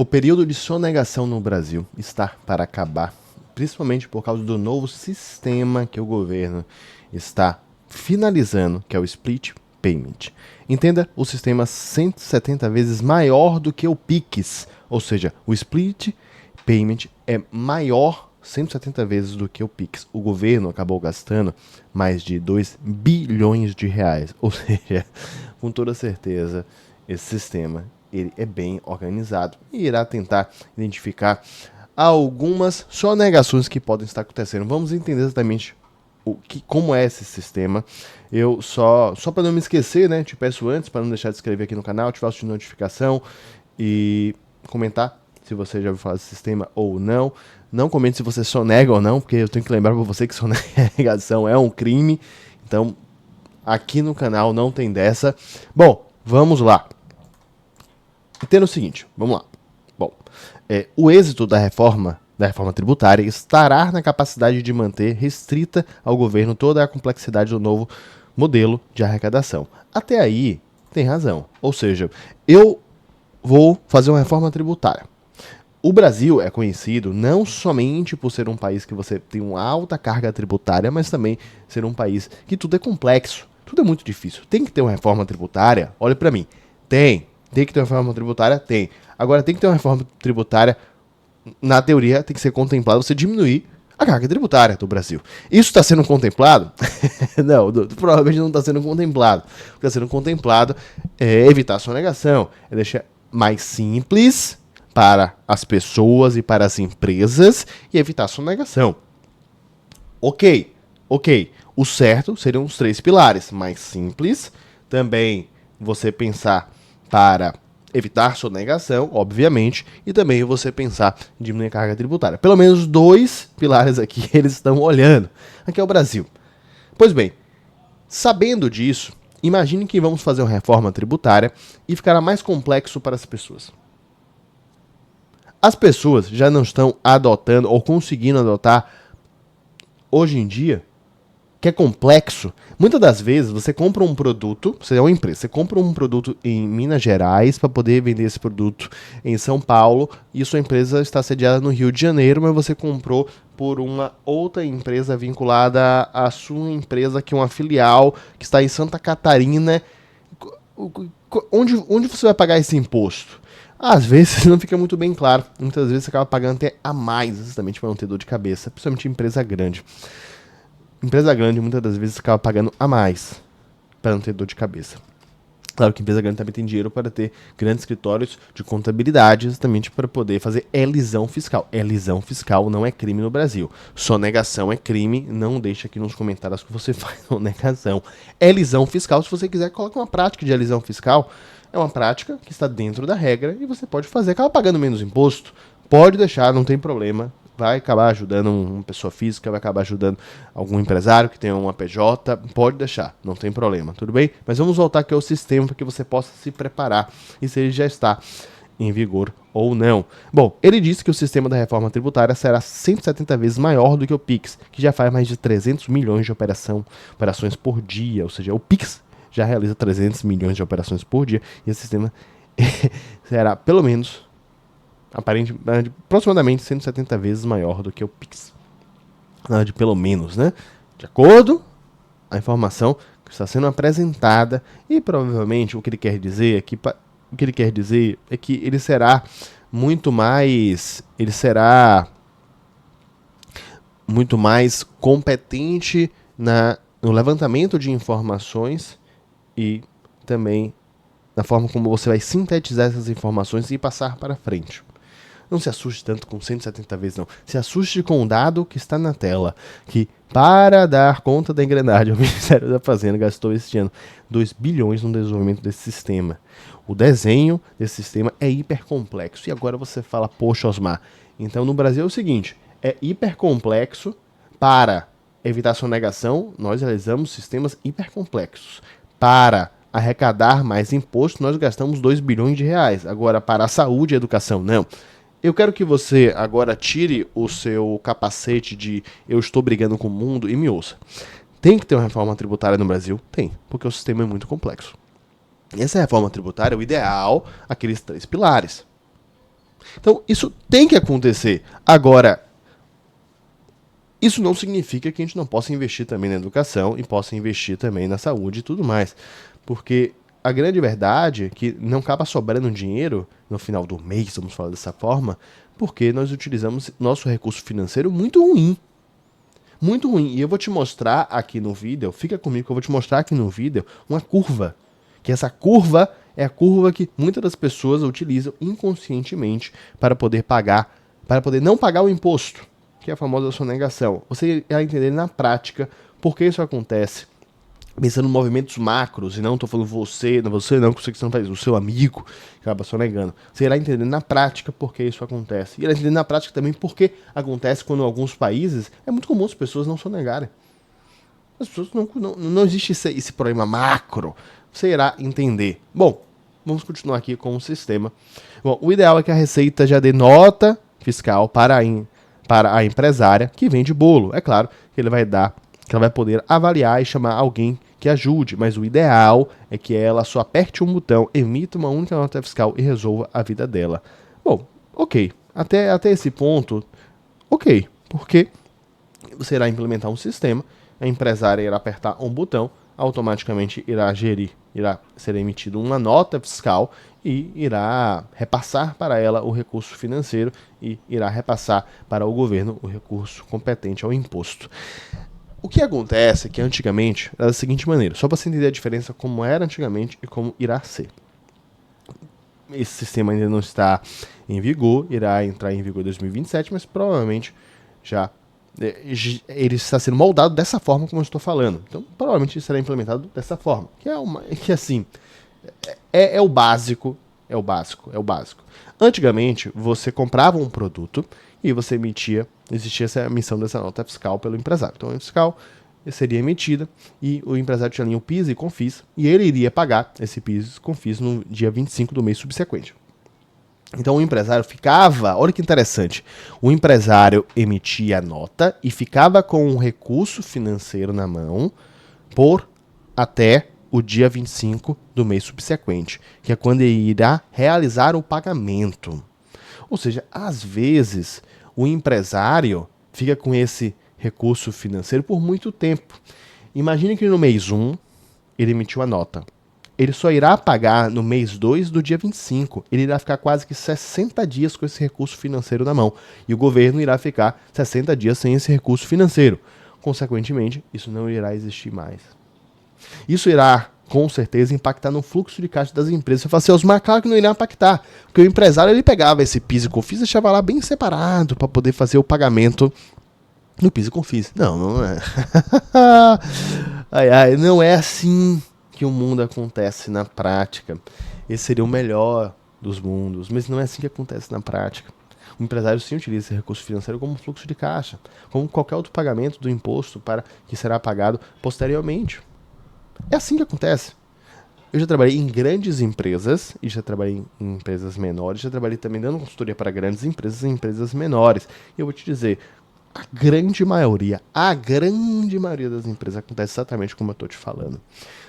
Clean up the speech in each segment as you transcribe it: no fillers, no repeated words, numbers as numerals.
O período de sonegação no Brasil está para acabar, principalmente por causa do novo sistema que o governo está finalizando, que é o Split Payment. Entenda, o sistema 170 vezes maior do que o Pix, ou seja, o Split Payment é maior 170 vezes do que o Pix. O governo acabou gastando mais de 2 bilhões de reais, ou seja, com toda certeza, esse sistema ele é bem organizado e irá tentar identificar algumas sonegações que podem estar acontecendo. Vamos entender exatamente como é esse sistema. Eu só para não me esquecer, né, te peço antes, para não deixar de se inscrever aqui no canal, ativar o sininho de notificação e comentar se você já ouviu falar desse sistema ou não. Não comente se você sonega ou não, porque eu tenho que lembrar para você que sonegação é um crime. Então, aqui no canal não tem dessa. Bom, vamos lá. Entenda o seguinte, vamos lá. Bom, o êxito da reforma tributária estará na capacidade de manter restrita ao governo toda a complexidade do novo modelo de arrecadação. Até aí, tem razão. Ou seja, eu vou fazer uma reforma tributária. O Brasil é conhecido não somente por ser um país que você tem uma alta carga tributária, mas também ser um país que tudo é complexo, tudo é muito difícil. Tem que ter uma reforma tributária? Olha para mim. Tem que ter uma reforma tributária? Tem. Agora, tem que ter uma reforma tributária, na teoria, tem que ser contemplado você diminuir a carga tributária do Brasil. Isso está sendo contemplado? Não, provavelmente não está sendo contemplado. O que está sendo contemplado é evitar a sonegação, é deixar mais simples para as pessoas e para as empresas e evitar a sonegação. Ok. O certo seriam os 3 pilares. Mais simples, também você pensar para evitar sonegação, obviamente, e também você pensar em diminuir a carga tributária. Pelo menos 2 pilares aqui eles estão olhando. Aqui é o Brasil. Pois bem, sabendo disso, imagine que vamos fazer uma reforma tributária e ficará mais complexo para as pessoas. As pessoas já não estão adotando ou conseguindo adotar hoje em dia, que é complexo. Muitas das vezes você compra um produto, você é uma empresa, você compra um produto em Minas Gerais para poder vender esse produto em São Paulo e sua empresa está sediada no Rio de Janeiro, mas você comprou por uma outra empresa vinculada à sua empresa, que é uma filial que está em Santa Catarina. Onde você vai pagar esse imposto? Às vezes não fica muito bem claro. Muitas vezes você acaba pagando até a mais, exatamente para não ter dor de cabeça, principalmente em empresa grande. Empresa grande, muitas das vezes, acaba pagando a mais para não ter dor de cabeça. Claro que empresa grande também tem dinheiro para ter grandes escritórios de contabilidade, exatamente para poder fazer elisão fiscal. Elisão fiscal não é crime no Brasil. Sonegação é crime. Não deixe aqui nos comentários que você faz sonegação. Elisão fiscal, se você quiser, coloque uma prática de elisão fiscal. É uma prática que está dentro da regra e você pode fazer. Acaba pagando menos imposto. Pode deixar, não tem problema. Vai acabar ajudando uma pessoa física, vai acabar ajudando algum empresário que tenha uma PJ, pode deixar, não tem problema, tudo bem? Mas vamos voltar aqui ao sistema para que você possa se preparar e se ele já está em vigor ou não. Bom, ele disse que o sistema da reforma tributária será 170 vezes maior do que o Pix, que já faz mais de 300 milhões de operações por dia, ou seja, o Pix já realiza 300 milhões de operações por dia e esse sistema será pelo menos aproximadamente 170 vezes maior do que o Pix. De pelo menos, né? De acordo com a informação que está sendo apresentada, e provavelmente o que ele quer dizer é que ele será muito mais competente no levantamento de informações e também na forma como você vai sintetizar essas informações e passar para frente. Não se assuste tanto com 170 vezes, não. Se assuste com o dado que está na tela, que para dar conta da engrenagem, o Ministério da Fazenda gastou este ano 2 bilhões no desenvolvimento desse sistema. O desenho desse sistema é hipercomplexo. E agora você fala, poxa, Osmar, então no Brasil é o seguinte, é hipercomplexo. Para evitar sonegação, nós realizamos sistemas hipercomplexos. Para arrecadar mais imposto, nós gastamos 2 bilhões de reais. Agora, para a saúde e a educação, não. Eu quero que você agora tire o seu capacete de eu estou brigando com o mundo e me ouça. Tem que ter uma reforma tributária no Brasil? Tem, porque o sistema é muito complexo. Essa reforma tributária, o ideal, aqueles 3 pilares. Então, isso tem que acontecer. Agora, isso não significa que a gente não possa investir também na educação e possa investir também na saúde e tudo mais. Porque a grande verdade é que não acaba sobrando dinheiro no final do mês, vamos falar dessa forma, porque nós utilizamos nosso recurso financeiro muito ruim. Muito ruim. E eu vou te mostrar aqui no vídeo, fica comigo que eu vou te mostrar aqui no vídeo uma curva. Que essa curva é a curva que muitas das pessoas utilizam inconscientemente para poder pagar, para poder não pagar o imposto, que é a famosa sonegação. Você irá entender na prática por que isso acontece, pensando em movimentos macros, e não estou falando você não, que você não faz, o seu amigo que acaba sonegando. Você irá entender na prática por que isso acontece. E irá entender na prática também por que acontece quando em alguns países é muito comum as pessoas não sonegarem. As pessoas não existe esse problema macro. Você irá entender. Bom, vamos continuar aqui com o sistema. Bom, o ideal é que a Receita já dê nota fiscal para a empresária que vende bolo. É claro que ele vai dar, que ela vai poder avaliar e chamar alguém que ajude, mas o ideal é que ela só aperte um botão, emita uma única nota fiscal e resolva a vida dela. Bom, ok. Até esse ponto, ok. Porque você irá implementar um sistema, a empresária irá apertar um botão, automaticamente irá ser emitida uma nota fiscal e irá repassar para ela o recurso financeiro e irá repassar para o governo o recurso competente ao imposto. O que acontece é que antigamente era da seguinte maneira, só para você entender a diferença como era antigamente e como irá ser. Esse sistema ainda não está em vigor, irá entrar em vigor em 2027, mas provavelmente já ele está sendo moldado dessa forma como eu estou falando. Então, provavelmente ele será implementado dessa forma. Que assim, é o básico, é o básico. Antigamente, você comprava um produto e você existia essa emissão dessa nota fiscal pelo empresário. Então, a nota fiscal seria emitida e o empresário tinha ali o PIS e CONFIS e ele iria pagar esse PIS e CONFIS no dia 25 do mês subsequente. Então o empresário ficava, olha que interessante, o empresário emitia a nota e ficava com um recurso financeiro na mão por até o dia 25 do mês subsequente, que é quando ele irá realizar o pagamento. Ou seja, às vezes o empresário fica com esse recurso financeiro por muito tempo. Imagine que no mês 1 ele emitiu a nota. Ele só irá pagar no mês 2 do dia 25. Ele irá ficar quase que 60 dias com esse recurso financeiro na mão. E o governo irá ficar 60 dias sem esse recurso financeiro. Consequentemente, isso não irá existir mais. Isso irá, com certeza, impactar no fluxo de caixa das empresas. Você fala assim, Osmar, claro que não irá impactar. Porque o empresário ele pegava esse PIS e COFINS e deixava lá bem separado para poder fazer o pagamento no PIS e COFINS. Não é. Não é assim que o mundo acontece na prática. Esse seria o melhor dos mundos, mas não é assim que acontece na prática. O empresário sim utiliza esse recurso financeiro como fluxo de caixa, como qualquer outro pagamento do imposto para que será pagado posteriormente. É assim que acontece. Eu já trabalhei em grandes empresas e já trabalhei em empresas menores, já trabalhei também dando consultoria para grandes empresas e empresas menores. E eu vou te dizer, a grande maioria das empresas acontece exatamente como eu estou te falando.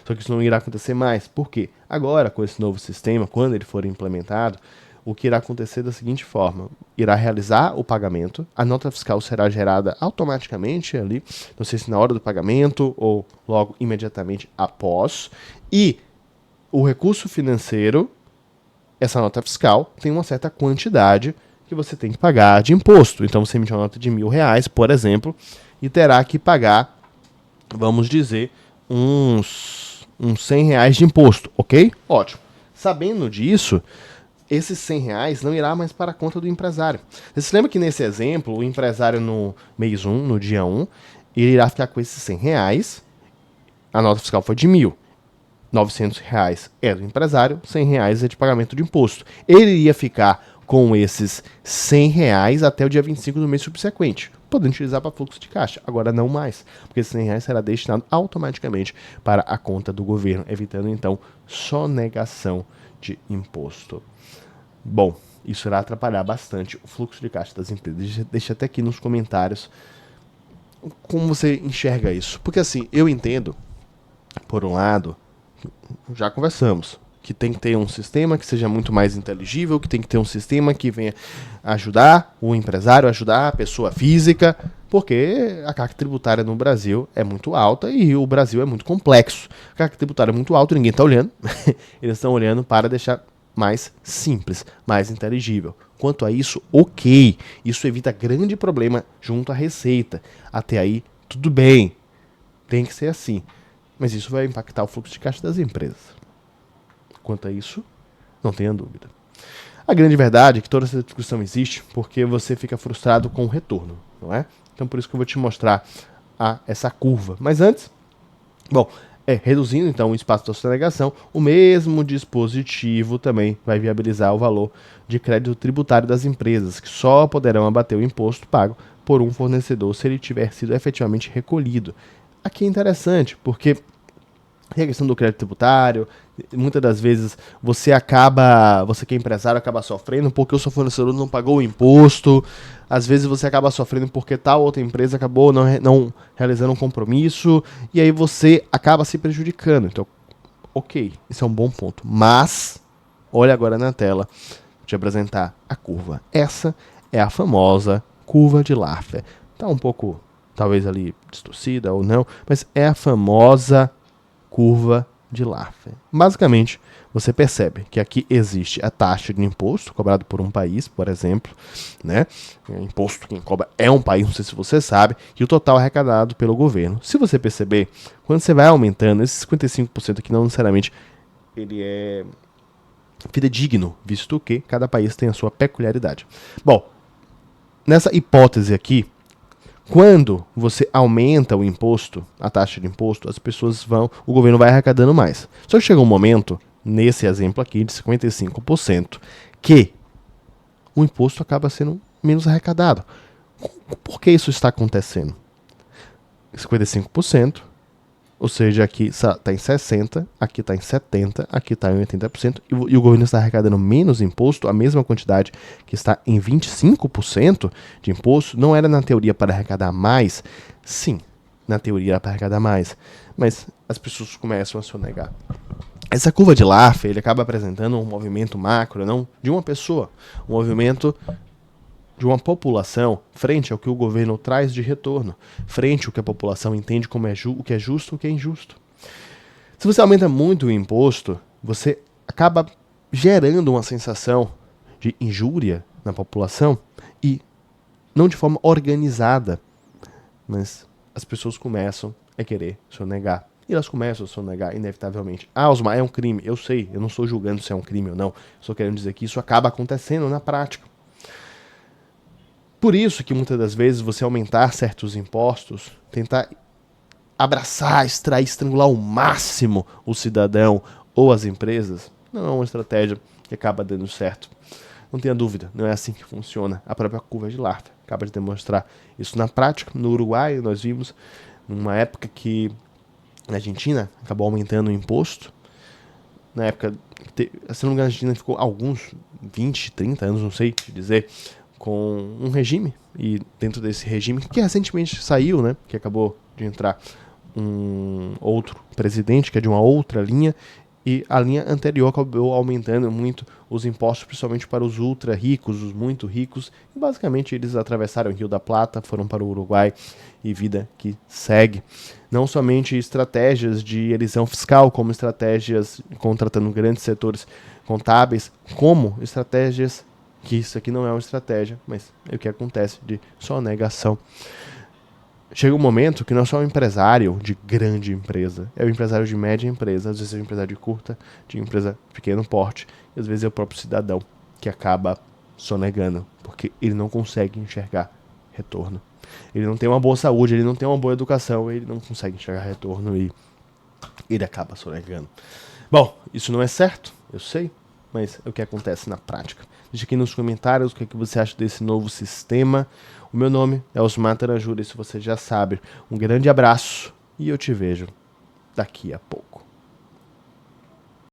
Só que isso não irá acontecer mais. Por quê? Agora, com esse novo sistema, quando ele for implementado, o que irá acontecer da seguinte forma: irá realizar o pagamento, a nota fiscal será gerada automaticamente ali, não sei se na hora do pagamento ou logo imediatamente após, e o recurso financeiro, essa nota fiscal, tem uma certa quantidade que você tem que pagar de imposto. Então você emite uma nota de R$1.000, por exemplo, e terá que pagar, vamos dizer, uns R$100 de imposto, ok? Ótimo. Sabendo disso, esses R$100 não irá mais para a conta do empresário. Você se lembra que nesse exemplo, o empresário no mês 1, no dia 1, ele irá ficar com esses R$100, a nota fiscal foi de R$1.000. R$900 é do empresário, R$100 é de pagamento de imposto. Ele iria ficar com esses R$100 até o dia 25 do mês subsequente, podendo utilizar para fluxo de caixa. Agora não mais, porque esses R$100 será destinado automaticamente para a conta do governo, evitando então sonegação de imposto. Bom, isso irá atrapalhar bastante o fluxo de caixa das empresas. Deixa até aqui nos comentários como você enxerga isso. Porque assim, eu entendo, por um lado, já conversamos, que tem que ter um sistema que seja muito mais inteligível, que tem que ter um sistema que venha ajudar o empresário, ajudar a pessoa física, porque a carga tributária no Brasil é muito alta e o Brasil é muito complexo. A carga tributária é muito alta, ninguém está olhando. Eles estão olhando para deixar mais simples, mais inteligível. Quanto a isso, ok. Isso evita grande problema junto à Receita. Até aí, tudo bem. Tem que ser assim. Mas isso vai impactar o fluxo de caixa das empresas. Quanto a isso, não tenha dúvida. A grande verdade é que toda essa discussão existe porque você fica frustrado com o retorno, não é? Então por isso que eu vou te mostrar essa curva. Mas antes, reduzindo então o espaço da sonegação, o mesmo dispositivo também vai viabilizar o valor de crédito tributário das empresas, que só poderão abater o imposto pago por um fornecedor se ele tiver sido efetivamente recolhido. Aqui é interessante, porque tem a questão do crédito tributário, muitas das vezes você que é empresário, acaba sofrendo porque o seu fornecedor não pagou o imposto, às vezes você acaba sofrendo porque tal outra empresa acabou não realizando um compromisso, e aí você acaba se prejudicando. Então, ok, esse é um bom ponto. Mas, olha agora na tela, vou te apresentar a curva. Essa é a famosa curva de Laffer. Tá um pouco, talvez ali, distorcida ou não, mas é a famosa curva de Laffer. Basicamente, você percebe que aqui existe a taxa de imposto cobrado por um país, por exemplo, né? O imposto quem cobra é um país, não sei se você sabe, e o total arrecadado pelo governo. Se você perceber, quando você vai aumentando, esse 55% aqui não necessariamente ele é fidedigno, visto que cada país tem a sua peculiaridade. Bom, nessa hipótese aqui, quando você aumenta o imposto, a taxa de imposto, o governo vai arrecadando mais. Só que chega um momento, nesse exemplo aqui de 55%, que o imposto acaba sendo menos arrecadado. Por que isso está acontecendo? 55%, ou seja, aqui está em 60%, aqui está em 70%, aqui está em 80%, e o governo está arrecadando menos imposto, a mesma quantidade que está em 25% de imposto. Não era na teoria para arrecadar mais? Sim, na teoria era para arrecadar mais, mas as pessoas começam a sonegar. Essa curva de Laffer, ele acaba apresentando um movimento macro, não de uma pessoa, um movimento de uma população frente ao que o governo traz de retorno, frente ao que a população entende como o que é justo e o que é injusto. Se você aumenta muito o imposto, você acaba gerando uma sensação de injúria na população e não de forma organizada, mas as pessoas começam a querer sonegar. E elas começam a sonegar, inevitavelmente. Osmar, é um crime. Eu sei, eu não estou julgando se é um crime ou não. Só querendo dizer que isso acaba acontecendo na prática. Por isso que muitas das vezes você aumentar certos impostos, tentar abraçar, extrair, estrangular ao máximo o cidadão ou as empresas, não é uma estratégia que acaba dando certo. Não tenha dúvida, não é assim que funciona. A própria curva de Laffer acaba de demonstrar isso na prática. No Uruguai, nós vimos numa época que na Argentina acabou aumentando o imposto. Na época, se não me engano, a Argentina ficou alguns 20, 30 anos, não sei te dizer, com um regime, e dentro desse regime, que recentemente saiu, né, que acabou de entrar um outro presidente, que é de uma outra linha, e a linha anterior acabou aumentando muito os impostos, principalmente para os ultra ricos, os muito ricos, e basicamente eles atravessaram o Rio da Plata, foram para o Uruguai, e vida que segue. Não somente estratégias de elisão fiscal, como estratégias contratando grandes setores contábeis, como estratégias que isso aqui não é uma estratégia, mas é o que acontece de sonegação. Chega um momento que não é só um empresário de grande empresa, é o empresário de média empresa, às vezes é um empresário de curta, de empresa de pequeno porte, e às vezes é o próprio cidadão que acaba sonegando, porque ele não consegue enxergar retorno. Ele não tem uma boa saúde, ele não tem uma boa educação, ele não consegue enxergar retorno e ele acaba sonegando. Bom, isso não é certo, eu sei, mas é o que acontece na prática. Deixa aqui nos comentários o que você acha desse novo sistema. O meu nome é Osmar Taranjura, isso você já sabe. Um grande abraço e eu te vejo daqui a pouco.